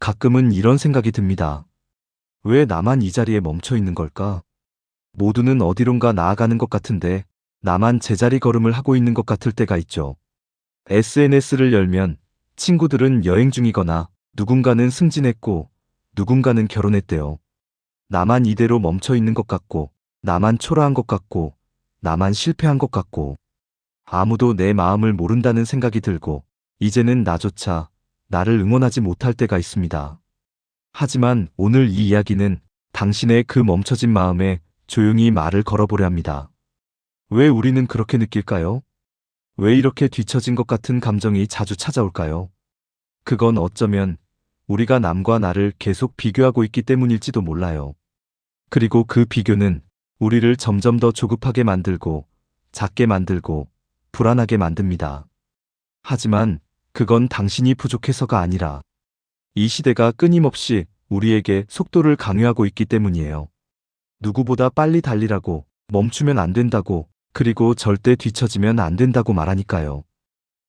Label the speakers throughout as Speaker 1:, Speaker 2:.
Speaker 1: 가끔은 이런 생각이 듭니다. 왜 나만 이 자리에 멈춰 있는 걸까? 모두는 어디론가 나아가는 것 같은데 나만 제자리 걸음을 하고 있는 것 같을 때가 있죠. SNS를 열면 친구들은 여행 중이거나 누군가는 승진했고 누군가는 결혼했대요. 나만 이대로 멈춰 있는 것 같고 나만 초라한 것 같고 나만 실패한 것 같고 아무도 내 마음을 모른다는 생각이 들고 이제는 나조차 나를 응원하지 못할 때가 있습니다. 하지만 오늘 이 이야기는 당신의 그 멈춰진 마음에 조용히 말을 걸어보려 합니다. 왜 우리는 그렇게 느낄까요? 왜 이렇게 뒤처진 것 같은 감정이 자주 찾아올까요? 그건 어쩌면 우리가 남과 나를 계속 비교하고 있기 때문일지도 몰라요. 그리고 그 비교는 우리를 점점 더 조급하게 만들고 작게 만들고 불안하게 만듭니다. 하지만 그건 당신이 부족해서가 아니라 이 시대가 끊임없이 우리에게 속도를 강요하고 있기 때문이에요. 누구보다 빨리 달리라고, 멈추면 안 된다고, 그리고 절대 뒤처지면 안 된다고 말하니까요.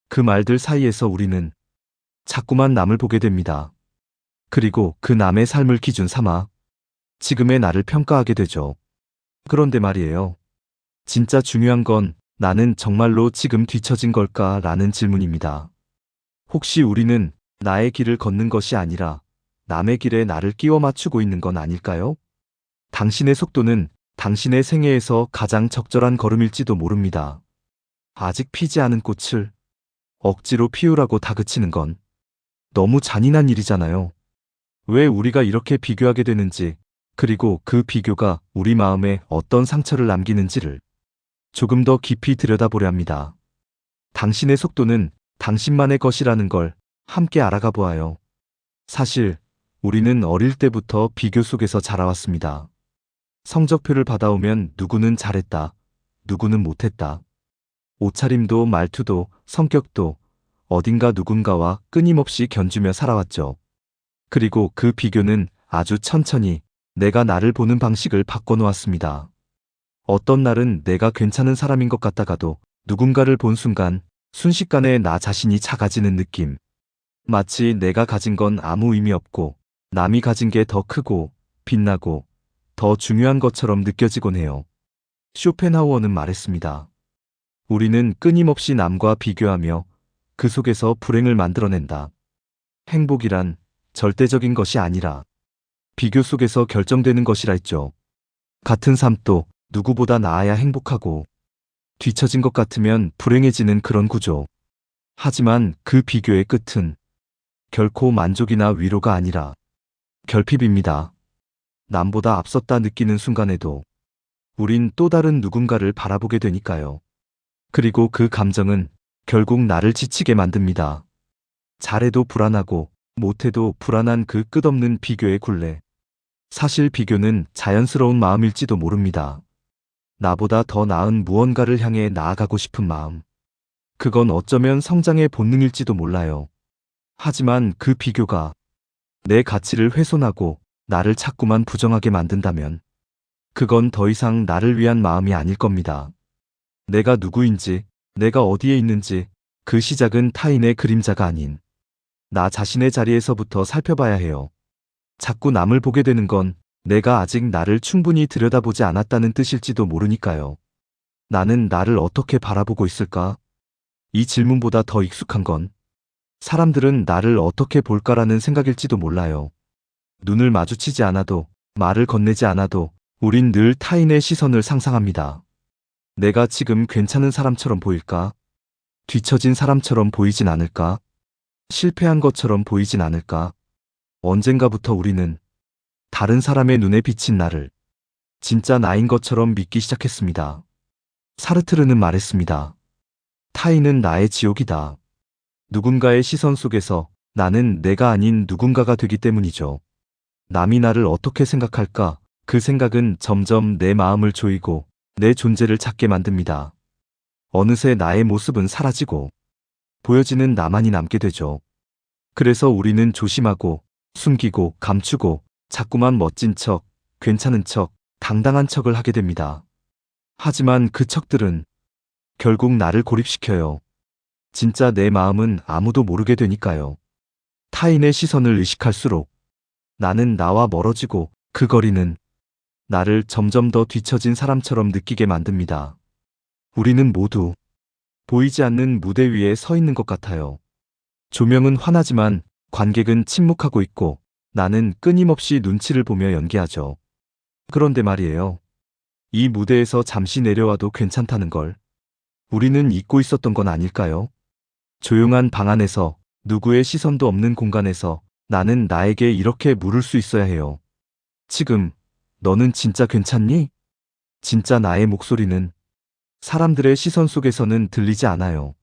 Speaker 1: 그 말들 사이에서 우리는 자꾸만 남을 보게 됩니다. 그리고 그 남의 삶을 기준 삼아 지금의 나를 평가하게 되죠. 그런데 말이에요. 진짜 중요한 건 나는 정말로 지금 뒤처진 걸까라는 질문입니다. 혹시 우리는 나의 길을 걷는 것이 아니라 남의 길에 나를 끼워 맞추고 있는 건 아닐까요? 당신의 속도는 당신의 생애에서 가장 적절한 걸음일지도 모릅니다. 아직 피지 않은 꽃을 억지로 피우라고 다그치는 건 너무 잔인한 일이잖아요. 왜 우리가 이렇게 비교하게 되는지, 그리고 그 비교가 우리 마음에 어떤 상처를 남기는지를 조금 더 깊이 들여다보려 합니다. 당신의 속도는 당신만의 것이라는 걸 함께 알아가 보아요. 사실 우리는 어릴 때부터 비교 속에서 자라왔습니다. 성적표를 받아오면 누구는 잘했다, 누구는 못했다. 옷차림도 말투도 성격도 어딘가 누군가와 끊임없이 견주며 살아왔죠. 그리고 그 비교는 아주 천천히 내가 나를 보는 방식을 바꿔놓았습니다. 어떤 날은 내가 괜찮은 사람인 것 같다가도 누군가를 본 순간 순식간에 나 자신이 작아지는 느낌. 마치 내가 가진 건 아무 의미 없고 남이 가진 게 더 크고 빛나고 더 중요한 것처럼 느껴지곤 해요. 쇼펜하우어는 말했습니다. 우리는 끊임없이 남과 비교하며 그 속에서 불행을 만들어낸다. 행복이란 절대적인 것이 아니라 비교 속에서 결정되는 것이라 했죠. 같은 삶도 누구보다 나아야 행복하고 뒤처진 것 같으면 불행해지는 그런 구조. 하지만 그 비교의 끝은 결코 만족이나 위로가 아니라 결핍입니다. 남보다 앞섰다 느끼는 순간에도 우린 또 다른 누군가를 바라보게 되니까요. 그리고 그 감정은 결국 나를 지치게 만듭니다. 잘해도 불안하고 못해도 불안한 그 끝없는 비교의 굴레. 사실 비교는 자연스러운 마음일지도 모릅니다. 나보다 더 나은 무언가를 향해 나아가고 싶은 마음. 그건 어쩌면 성장의 본능일지도 몰라요. 하지만 그 비교가 내 가치를 훼손하고 나를 자꾸만 부정하게 만든다면 그건 더 이상 나를 위한 마음이 아닐 겁니다. 내가 누구인지, 내가 어디에 있는지 그 시작은 타인의 그림자가 아닌 나 자신의 자리에서부터 살펴봐야 해요. 자꾸 남을 보게 되는 건 내가 아직 나를 충분히 들여다보지 않았다는 뜻일지도 모르니까요. 나는 나를 어떻게 바라보고 있을까? 이 질문보다 더 익숙한 건 사람들은 나를 어떻게 볼까라는 생각일지도 몰라요. 눈을 마주치지 않아도, 말을 건네지 않아도 우린 늘 타인의 시선을 상상합니다. 내가 지금 괜찮은 사람처럼 보일까? 뒤처진 사람처럼 보이진 않을까? 실패한 것처럼 보이진 않을까? 언젠가부터 우리는 다른 사람의 눈에 비친 나를 진짜 나인 것처럼 믿기 시작했습니다. 사르트르는 말했습니다. 타인은 나의 지옥이다. 누군가의 시선 속에서 나는 내가 아닌 누군가가 되기 때문이죠. 남이 나를 어떻게 생각할까? 그 생각은 점점 내 마음을 조이고 내 존재를 작게 만듭니다. 어느새 나의 모습은 사라지고 보여지는 나만이 남게 되죠. 그래서 우리는 조심하고 숨기고 감추고 자꾸만 멋진 척, 괜찮은 척, 당당한 척을 하게 됩니다. 하지만 그 척들은 결국 나를 고립시켜요. 진짜 내 마음은 아무도 모르게 되니까요. 타인의 시선을 의식할수록 나는 나와 멀어지고 그 거리는 나를 점점 더 뒤처진 사람처럼 느끼게 만듭니다. 우리는 모두 보이지 않는 무대 위에 서 있는 것 같아요. 조명은 환하지만 관객은 침묵하고 있고 나는 끊임없이 눈치를 보며 연기하죠. 그런데 말이에요. 이 무대에서 잠시 내려와도 괜찮다는 걸 우리는 잊고 있었던 건 아닐까요? 조용한 방 안에서 누구의 시선도 없는 공간에서 나는 나에게 이렇게 물을 수 있어야 해요. 지금 너는 진짜 괜찮니? 진짜 나의 목소리는 사람들의 시선 속에서는 들리지 않아요.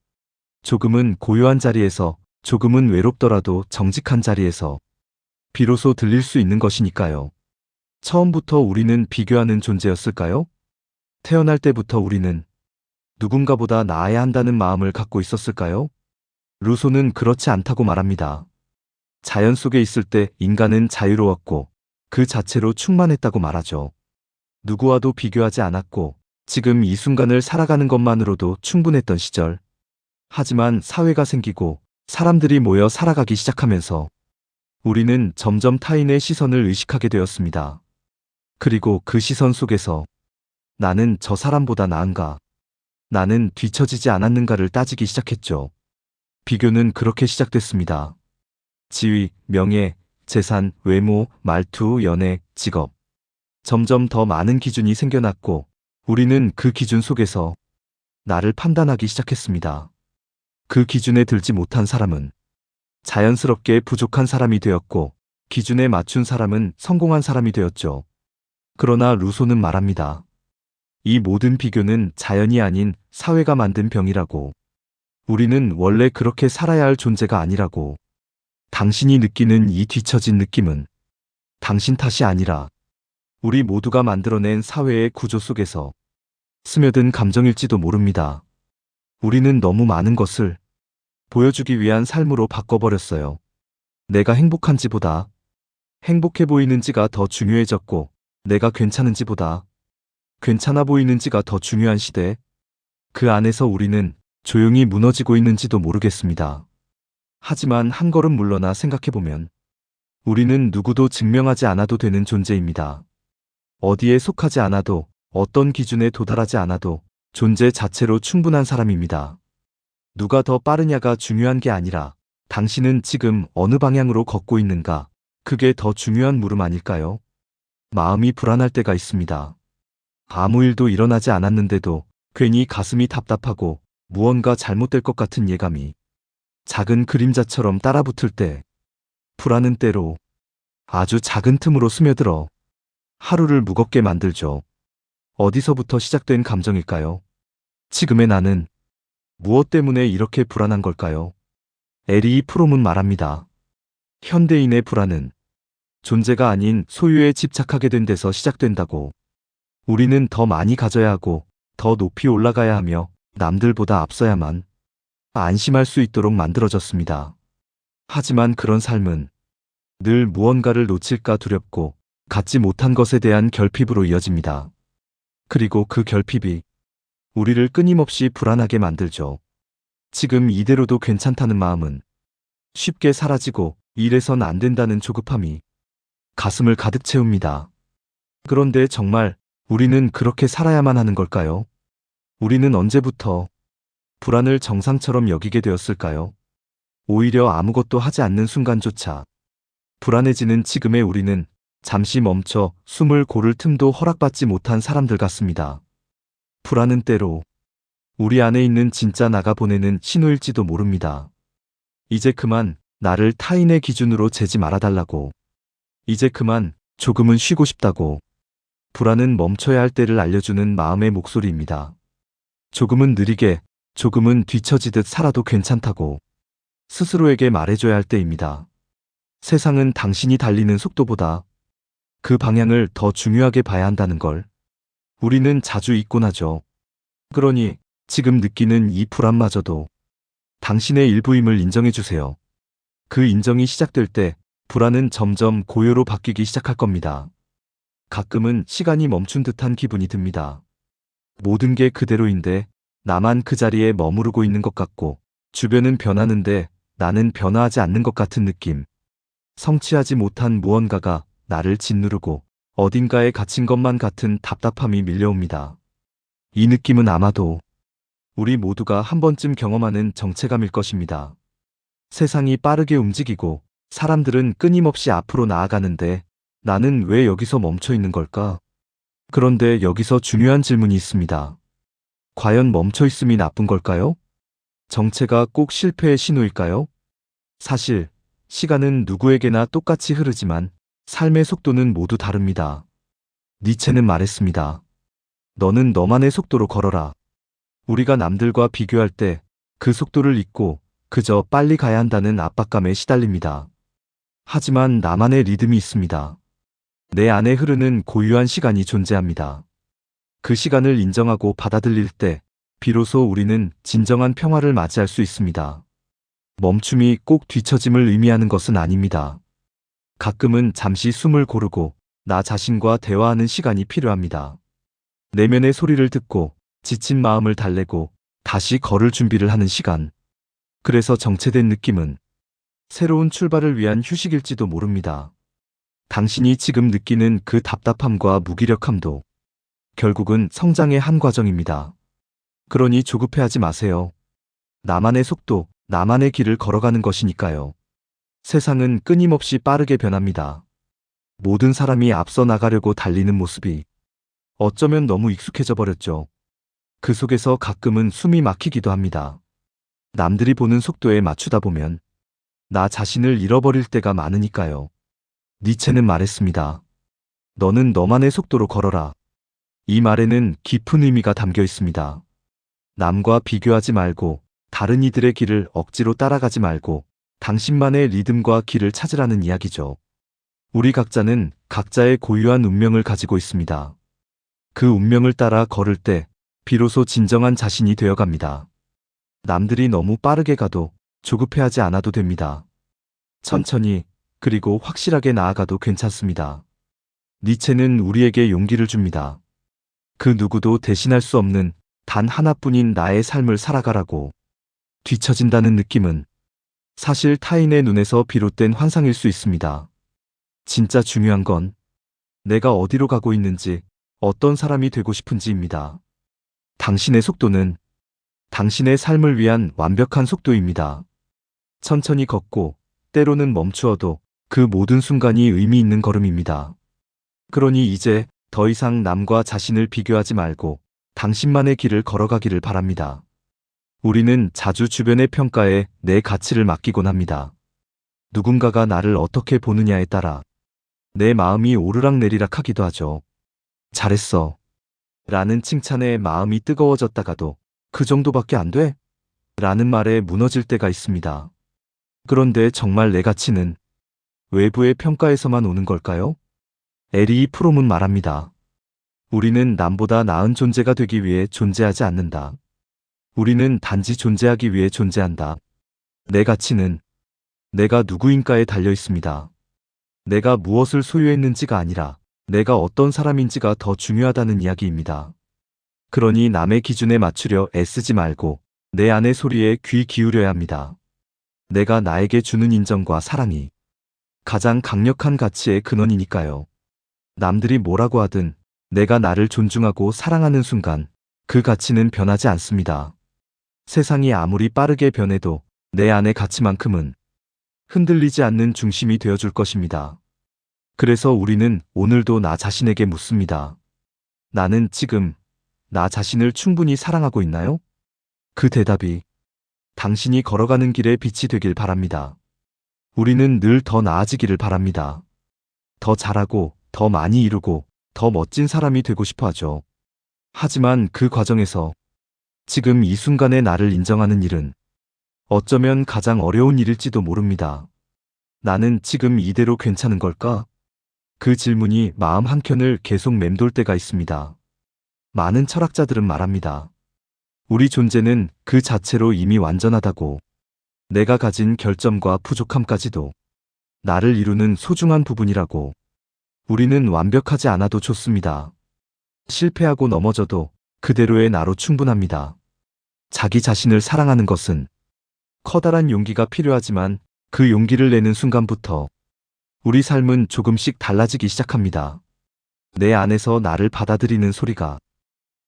Speaker 1: 조금은 고요한 자리에서, 조금은 외롭더라도 정직한 자리에서 비로소 들릴 수 있는 것이니까요. 처음부터 우리는 비교하는 존재였을까요? 태어날 때부터 우리는 누군가보다 나아야 한다는 마음을 갖고 있었을까요? 루소는 그렇지 않다고 말합니다. 자연 속에 있을 때 인간은 자유로웠고 그 자체로 충만했다고 말하죠. 누구와도 비교하지 않았고 지금 이 순간을 살아가는 것만으로도 충분했던 시절. 하지만 사회가 생기고 사람들이 모여 살아가기 시작하면서 우리는 점점 타인의 시선을 의식하게 되었습니다. 그리고 그 시선 속에서 나는 저 사람보다 나은가? 나는 뒤처지지 않았는가를 따지기 시작했죠. 비교는 그렇게 시작됐습니다. 지위, 명예, 재산, 외모, 말투, 연애, 직업. 점점 더 많은 기준이 생겨났고 우리는 그 기준 속에서 나를 판단하기 시작했습니다. 그 기준에 들지 못한 사람은 자연스럽게 부족한 사람이 되었고 기준에 맞춘 사람은 성공한 사람이 되었죠. 그러나 루소는 말합니다. 이 모든 비교는 자연이 아닌 사회가 만든 병이라고. 우리는 원래 그렇게 살아야 할 존재가 아니라고. 당신이 느끼는 이 뒤처진 느낌은 당신 탓이 아니라 우리 모두가 만들어낸 사회의 구조 속에서 스며든 감정일지도 모릅니다. 우리는 너무 많은 것을 보여주기 위한 삶으로 바꿔버렸어요. 내가 행복한지보다 행복해 보이는지가 더 중요해졌고 내가 괜찮은지보다 괜찮아 보이는지가 더 중요한 시대. 그 안에서 우리는 조용히 무너지고 있는지도 모르겠습니다. 하지만 한 걸음 물러나 생각해보면 우리는 누구도 증명하지 않아도 되는 존재입니다. 어디에 속하지 않아도 어떤 기준에 도달하지 않아도 존재 자체로 충분한 사람입니다. 누가 더 빠르냐가 중요한 게 아니라 당신은 지금 어느 방향으로 걷고 있는가? 그게 더 중요한 물음 아닐까요? 마음이 불안할 때가 있습니다. 아무 일도 일어나지 않았는데도 괜히 가슴이 답답하고 무언가 잘못될 것 같은 예감이 작은 그림자처럼 따라붙을 때 불안은 때로 아주 작은 틈으로 스며들어 하루를 무겁게 만들죠. 어디서부터 시작된 감정일까요? 지금의 나는 무엇 때문에 이렇게 불안한 걸까요? 에리 프롬은 말합니다. 현대인의 불안은 존재가 아닌 소유에 집착하게 된 데서 시작된다고. 우리는 더 많이 가져야 하고 더 높이 올라가야 하며 남들보다 앞서야만 안심할 수 있도록 만들어졌습니다. 하지만 그런 삶은 늘 무언가를 놓칠까 두렵고 갖지 못한 것에 대한 결핍으로 이어집니다. 그리고 그 결핍이 우리를 끊임없이 불안하게 만들죠. 지금 이대로도 괜찮다는 마음은 쉽게 사라지고 이래선 안 된다는 조급함이 가슴을 가득 채웁니다. 그런데 정말 우리는 그렇게 살아야만 하는 걸까요? 우리는 언제부터 불안을 정상처럼 여기게 되었을까요? 오히려 아무것도 하지 않는 순간조차 불안해지는 지금의 우리는 잠시 멈춰 숨을 고를 틈도 허락받지 못한 사람들 같습니다. 불안은 때로 우리 안에 있는 진짜 나가 보내는 신호일지도 모릅니다. 이제 그만 나를 타인의 기준으로 재지 말아달라고. 이제 그만 조금은 쉬고 싶다고. 불안은 멈춰야 할 때를 알려주는 마음의 목소리입니다. 조금은 느리게, 조금은 뒤처지듯 살아도 괜찮다고 스스로에게 말해줘야 할 때입니다. 세상은 당신이 달리는 속도보다 그 방향을 더 중요하게 봐야 한다는 걸 우리는 자주 잊곤 하죠. 그러니 지금 느끼는 이 불안마저도 당신의 일부임을 인정해주세요. 그 인정이 시작될 때 불안은 점점 고요로 바뀌기 시작할 겁니다. 가끔은 시간이 멈춘 듯한 기분이 듭니다. 모든 게 그대로인데 나만 그 자리에 머무르고 있는 것 같고 주변은 변하는데 나는 변화하지 않는 것 같은 느낌. 성취하지 못한 무언가가 나를 짓누르고 어딘가에 갇힌 것만 같은 답답함이 밀려옵니다. 이 느낌은 아마도 우리 모두가 한 번쯤 경험하는 정체감일 것입니다. 세상이 빠르게 움직이고 사람들은 끊임없이 앞으로 나아가는데 나는 왜 여기서 멈춰 있는 걸까? 그런데 여기서 중요한 질문이 있습니다. 과연 멈춰 있음이 나쁜 걸까요? 정체가 꼭 실패의 신호일까요? 사실 시간은 누구에게나 똑같이 흐르지만 삶의 속도는 모두 다릅니다. 니체는 말했습니다. 너는 너만의 속도로 걸어라. 우리가 남들과 비교할 때 그 속도를 잊고 그저 빨리 가야 한다는 압박감에 시달립니다. 하지만 나만의 리듬이 있습니다. 내 안에 흐르는 고유한 시간이 존재합니다. 그 시간을 인정하고 받아들일 때 비로소 우리는 진정한 평화를 맞이할 수 있습니다. 멈춤이 꼭 뒤처짐을 의미하는 것은 아닙니다. 가끔은 잠시 숨을 고르고 나 자신과 대화하는 시간이 필요합니다. 내면의 소리를 듣고 지친 마음을 달래고 다시 걸을 준비를 하는 시간. 그래서 정체된 느낌은 새로운 출발을 위한 휴식일지도 모릅니다. 당신이 지금 느끼는 그 답답함과 무기력함도 결국은 성장의 한 과정입니다. 그러니 조급해하지 마세요. 나만의 속도, 나만의 길을 걸어가는 것이니까요. 세상은 끊임없이 빠르게 변합니다. 모든 사람이 앞서 나가려고 달리는 모습이 어쩌면 너무 익숙해져 버렸죠. 그 속에서 가끔은 숨이 막히기도 합니다. 남들이 보는 속도에 맞추다 보면 나 자신을 잃어버릴 때가 많으니까요. 니체는 말했습니다. 너는 너만의 속도로 걸어라. 이 말에는 깊은 의미가 담겨 있습니다. 남과 비교하지 말고 다른 이들의 길을 억지로 따라가지 말고 당신만의 리듬과 길을 찾으라는 이야기죠. 우리 각자는 각자의 고유한 운명을 가지고 있습니다. 그 운명을 따라 걸을 때 비로소 진정한 자신이 되어갑니다. 남들이 너무 빠르게 가도 조급해하지 않아도 됩니다. 천천히 그리고 확실하게 나아가도 괜찮습니다. 니체는 우리에게 용기를 줍니다. 그 누구도 대신할 수 없는 단 하나뿐인 나의 삶을 살아가라고. 뒤처진다는 느낌은 사실 타인의 눈에서 비롯된 환상일 수 있습니다. 진짜 중요한 건 내가 어디로 가고 있는지, 어떤 사람이 되고 싶은지입니다. 당신의 속도는 당신의 삶을 위한 완벽한 속도입니다. 천천히 걷고 때로는 멈추어도 그 모든 순간이 의미 있는 걸음입니다. 그러니 이제 더 이상 남과 자신을 비교하지 말고 당신만의 길을 걸어가기를 바랍니다. 우리는 자주 주변의 평가에 내 가치를 맡기곤 합니다. 누군가가 나를 어떻게 보느냐에 따라 내 마음이 오르락내리락 하기도 하죠. 잘했어. 라는 칭찬에 마음이 뜨거워졌다가도 그 정도밖에 안 돼? 라는 말에 무너질 때가 있습니다. 그런데 정말 내 가치는 외부의 평가에서만 오는 걸까요? 에리 프롬은 말합니다. 우리는 남보다 나은 존재가 되기 위해 존재하지 않는다. 우리는 단지 존재하기 위해 존재한다. 내 가치는 내가 누구인가에 달려 있습니다. 내가 무엇을 소유했는지가 아니라 내가 어떤 사람인지가 더 중요하다는 이야기입니다. 그러니 남의 기준에 맞추려 애쓰지 말고 내 안의 소리에 귀 기울여야 합니다. 내가 나에게 주는 인정과 사랑이 가장 강력한 가치의 근원이니까요. 남들이 뭐라고 하든 내가 나를 존중하고 사랑하는 순간 그 가치는 변하지 않습니다. 세상이 아무리 빠르게 변해도 내 안의 가치만큼은 흔들리지 않는 중심이 되어줄 것입니다. 그래서 우리는 오늘도 나 자신에게 묻습니다. 나는 지금 나 자신을 충분히 사랑하고 있나요? 그 대답이 당신이 걸어가는 길의 빛이 되길 바랍니다. 우리는 늘 더 나아지기를 바랍니다. 더 잘하고 더 많이 이루고 더 멋진 사람이 되고 싶어 하죠. 하지만 그 과정에서 지금 이 순간의 나를 인정하는 일은 어쩌면 가장 어려운 일일지도 모릅니다. 나는 지금 이대로 괜찮은 걸까? 그 질문이 마음 한켠을 계속 맴돌 때가 있습니다. 많은 철학자들은 말합니다. 우리 존재는 그 자체로 이미 완전하다고. 내가 가진 결점과 부족함까지도 나를 이루는 소중한 부분이라고. 우리는 완벽하지 않아도 좋습니다. 실패하고 넘어져도 그대로의 나로 충분합니다. 자기 자신을 사랑하는 것은 커다란 용기가 필요하지만 그 용기를 내는 순간부터 우리 삶은 조금씩 달라지기 시작합니다. 내 안에서 나를 받아들이는 소리가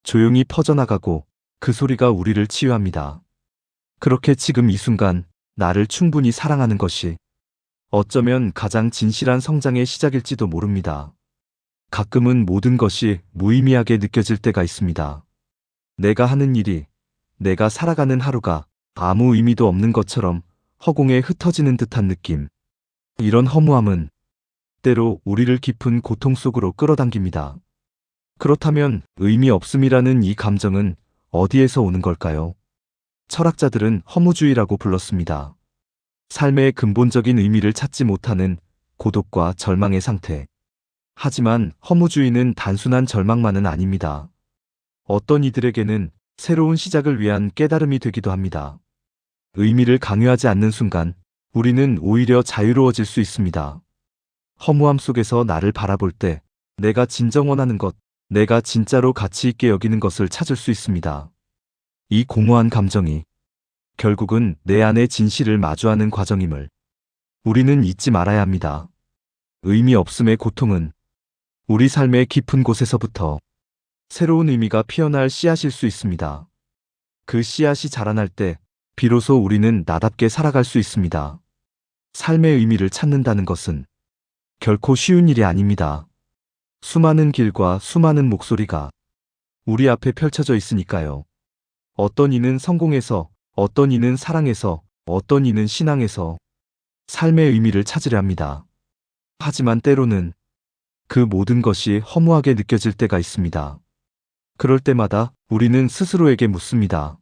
Speaker 1: 조용히 퍼져나가고 그 소리가 우리를 치유합니다. 그렇게 지금 이 순간 나를 충분히 사랑하는 것이 어쩌면 가장 진실한 성장의 시작일지도 모릅니다. 가끔은 모든 것이 무의미하게 느껴질 때가 있습니다. 내가 하는 일이, 내가 살아가는 하루가 아무 의미도 없는 것처럼 허공에 흩어지는 듯한 느낌. 이런 허무함은 때로 우리를 깊은 고통 속으로 끌어당깁니다. 그렇다면 의미 없음이라는 이 감정은 어디에서 오는 걸까요? 철학자들은 허무주의라고 불렀습니다. 삶의 근본적인 의미를 찾지 못하는 고독과 절망의 상태. 하지만 허무주의는 단순한 절망만은 아닙니다. 어떤 이들에게는 새로운 시작을 위한 깨달음이 되기도 합니다. 의미를 강요하지 않는 순간 우리는 오히려 자유로워질 수 있습니다. 허무함 속에서 나를 바라볼 때 내가 진정 원하는 것, 내가 진짜로 가치 있게 여기는 것을 찾을 수 있습니다. 이 공허한 감정이 결국은 내 안의 진실을 마주하는 과정임을 우리는 잊지 말아야 합니다. 의미 없음의 고통은 우리 삶의 깊은 곳에서부터 새로운 의미가 피어날 씨앗일 수 있습니다. 그 씨앗이 자라날 때 비로소 우리는 나답게 살아갈 수 있습니다. 삶의 의미를 찾는다는 것은 결코 쉬운 일이 아닙니다. 수많은 길과 수많은 목소리가 우리 앞에 펼쳐져 있으니까요. 어떤 이는 성공에서, 어떤 이는 사랑에서, 어떤 이는 신앙에서 삶의 의미를 찾으려 합니다. 하지만 때로는 그 모든 것이 허무하게 느껴질 때가 있습니다. 그럴 때마다 우리는 스스로에게 묻습니다.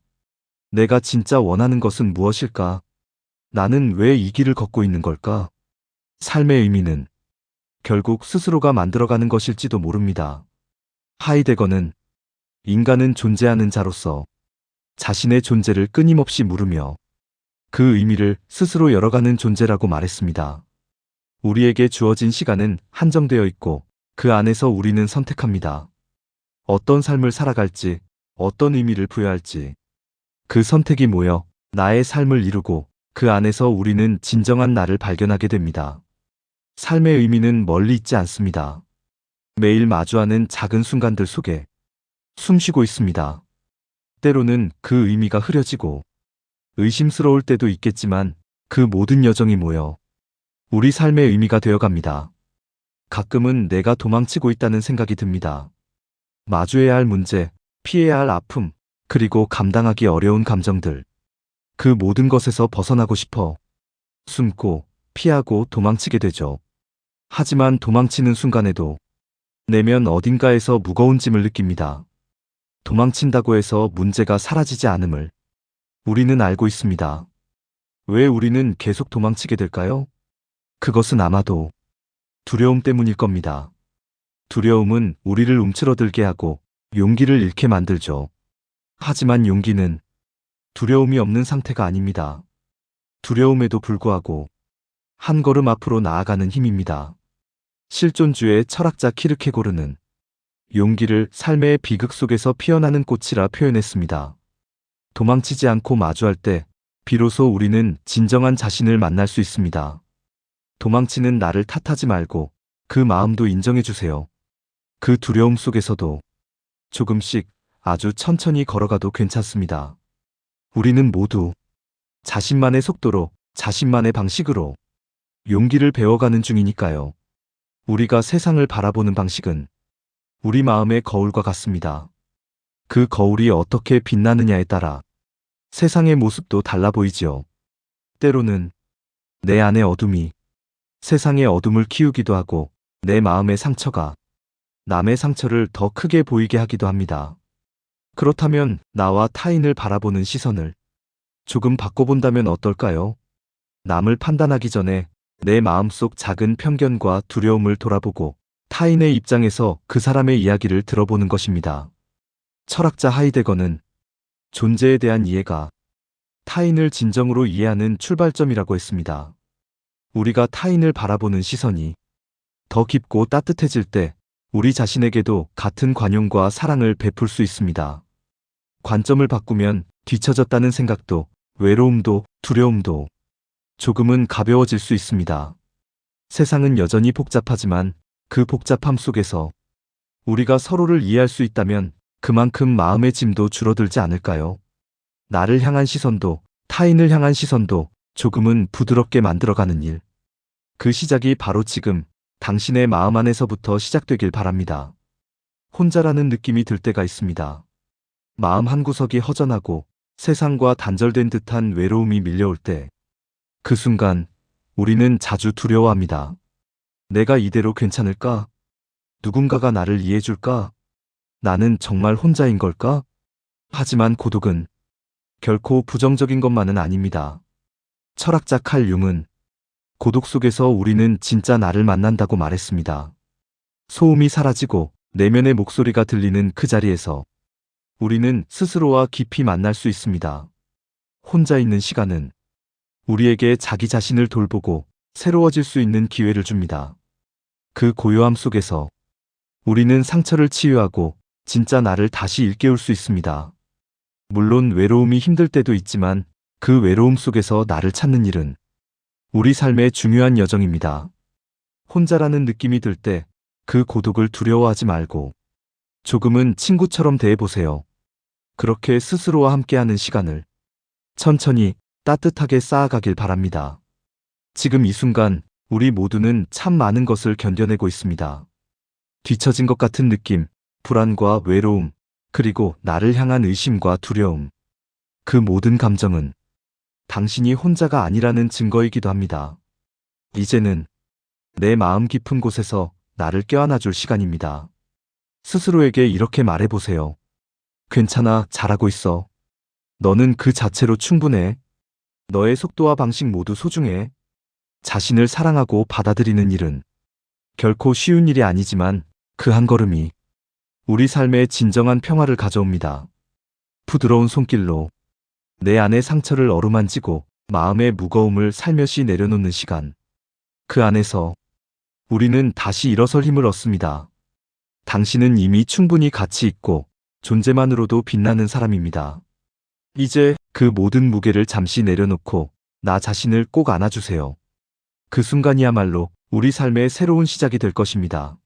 Speaker 1: 내가 진짜 원하는 것은 무엇일까? 나는 왜 이 길을 걷고 있는 걸까? 삶의 의미는 결국 스스로가 만들어가는 것일지도 모릅니다. 하이데거는 인간은 존재하는 자로서 자신의 존재를 끊임없이 물으며 그 의미를 스스로 열어가는 존재라고 말했습니다. 우리에게 주어진 시간은 한정되어 있고 그 안에서 우리는 선택합니다. 어떤 삶을 살아갈지, 어떤 의미를 부여할지. 그 선택이 모여 나의 삶을 이루고 그 안에서 우리는 진정한 나를 발견하게 됩니다. 삶의 의미는 멀리 있지 않습니다. 매일 마주하는 작은 순간들 속에 숨쉬고 있습니다. 때로는 그 의미가 흐려지고 의심스러울 때도 있겠지만 그 모든 여정이 모여 우리 삶의 의미가 되어갑니다. 가끔은 내가 도망치고 있다는 생각이 듭니다. 마주해야 할 문제, 피해야 할 아픔, 그리고 감당하기 어려운 감정들. 그 모든 것에서 벗어나고 싶어 숨고 피하고 도망치게 되죠. 하지만 도망치는 순간에도 내면 어딘가에서 무거운 짐을 느낍니다. 도망친다고 해서 문제가 사라지지 않음을 우리는 알고 있습니다. 왜 우리는 계속 도망치게 될까요? 그것은 아마도 두려움 때문일 겁니다. 두려움은 우리를 움츠러들게 하고 용기를 잃게 만들죠. 하지만 용기는 두려움이 없는 상태가 아닙니다. 두려움에도 불구하고 한 걸음 앞으로 나아가는 힘입니다. 실존주의 철학자 키르케고르는 용기를 삶의 비극 속에서 피어나는 꽃이라 표현했습니다. 도망치지 않고 마주할 때 비로소 우리는 진정한 자신을 만날 수 있습니다. 도망치는 나를 탓하지 말고 그 마음도 인정해 주세요. 그 두려움 속에서도 조금씩 아주 천천히 걸어가도 괜찮습니다. 우리는 모두 자신만의 속도로, 자신만의 방식으로 용기를 배워가는 중이니까요. 우리가 세상을 바라보는 방식은 우리 마음의 거울과 같습니다. 그 거울이 어떻게 빛나느냐에 따라 세상의 모습도 달라 보이지요. 때로는 내 안의 어둠이 세상의 어둠을 키우기도 하고 내 마음의 상처가 남의 상처를 더 크게 보이게 하기도 합니다. 그렇다면 나와 타인을 바라보는 시선을 조금 바꿔본다면 어떨까요? 남을 판단하기 전에 내 마음속 작은 편견과 두려움을 돌아보고 타인의 입장에서 그 사람의 이야기를 들어보는 것입니다. 철학자 하이데거는 존재에 대한 이해가 타인을 진정으로 이해하는 출발점이라고 했습니다. 우리가 타인을 바라보는 시선이 더 깊고 따뜻해질 때 우리 자신에게도 같은 관용과 사랑을 베풀 수 있습니다. 관점을 바꾸면 뒤처졌다는 생각도 외로움도 두려움도 조금은 가벼워질 수 있습니다. 세상은 여전히 복잡하지만 그 복잡함 속에서 우리가 서로를 이해할 수 있다면 그만큼 마음의 짐도 줄어들지 않을까요? 나를 향한 시선도 타인을 향한 시선도 조금은 부드럽게 만들어가는 일. 그 시작이 바로 지금 당신의 마음 안에서부터 시작되길 바랍니다. 혼자라는 느낌이 들 때가 있습니다. 마음 한구석이 허전하고 세상과 단절된 듯한 외로움이 밀려올 때, 그 순간 우리는 자주 두려워합니다. 내가 이대로 괜찮을까? 누군가가 나를 이해해줄까? 나는 정말 혼자인 걸까? 하지만 고독은 결코 부정적인 것만은 아닙니다. 철학자 칼 융은 고독 속에서 우리는 진짜 나를 만난다고 말했습니다. 소음이 사라지고 내면의 목소리가 들리는 그 자리에서 우리는 스스로와 깊이 만날 수 있습니다. 혼자 있는 시간은 우리에게 자기 자신을 돌보고 새로워질 수 있는 기회를 줍니다. 그 고요함 속에서 우리는 상처를 치유하고 진짜 나를 다시 일깨울 수 있습니다. 물론 외로움이 힘들 때도 있지만 그 외로움 속에서 나를 찾는 일은 우리 삶의 중요한 여정입니다. 혼자라는 느낌이 들 때 그 고독을 두려워하지 말고 조금은 친구처럼 대해보세요. 그렇게 스스로와 함께하는 시간을 천천히 따뜻하게 쌓아가길 바랍니다. 지금 이 순간 우리 모두는 참 많은 것을 견뎌내고 있습니다. 뒤처진 것 같은 느낌, 불안과 외로움, 그리고 나를 향한 의심과 두려움. 그 모든 감정은 당신이 혼자가 아니라는 증거이기도 합니다. 이제는 내 마음 깊은 곳에서 나를 껴안아줄 시간입니다. 스스로에게 이렇게 말해보세요. 괜찮아, 잘하고 있어. 너는 그 자체로 충분해. 너의 속도와 방식 모두 소중해. 자신을 사랑하고 받아들이는 일은 결코 쉬운 일이 아니지만 그 한 걸음이 우리 삶에 진정한 평화를 가져옵니다. 부드러운 손길로 내 안의 상처를 어루만지고 마음의 무거움을 살며시 내려놓는 시간. 그 안에서 우리는 다시 일어설 힘을 얻습니다. 당신은 이미 충분히 가치 있고 존재만으로도 빛나는 사람입니다. 이제 그 모든 무게를 잠시 내려놓고 나 자신을 꼭 안아주세요. 그 순간이야말로 우리 삶의 새로운 시작이 될 것입니다.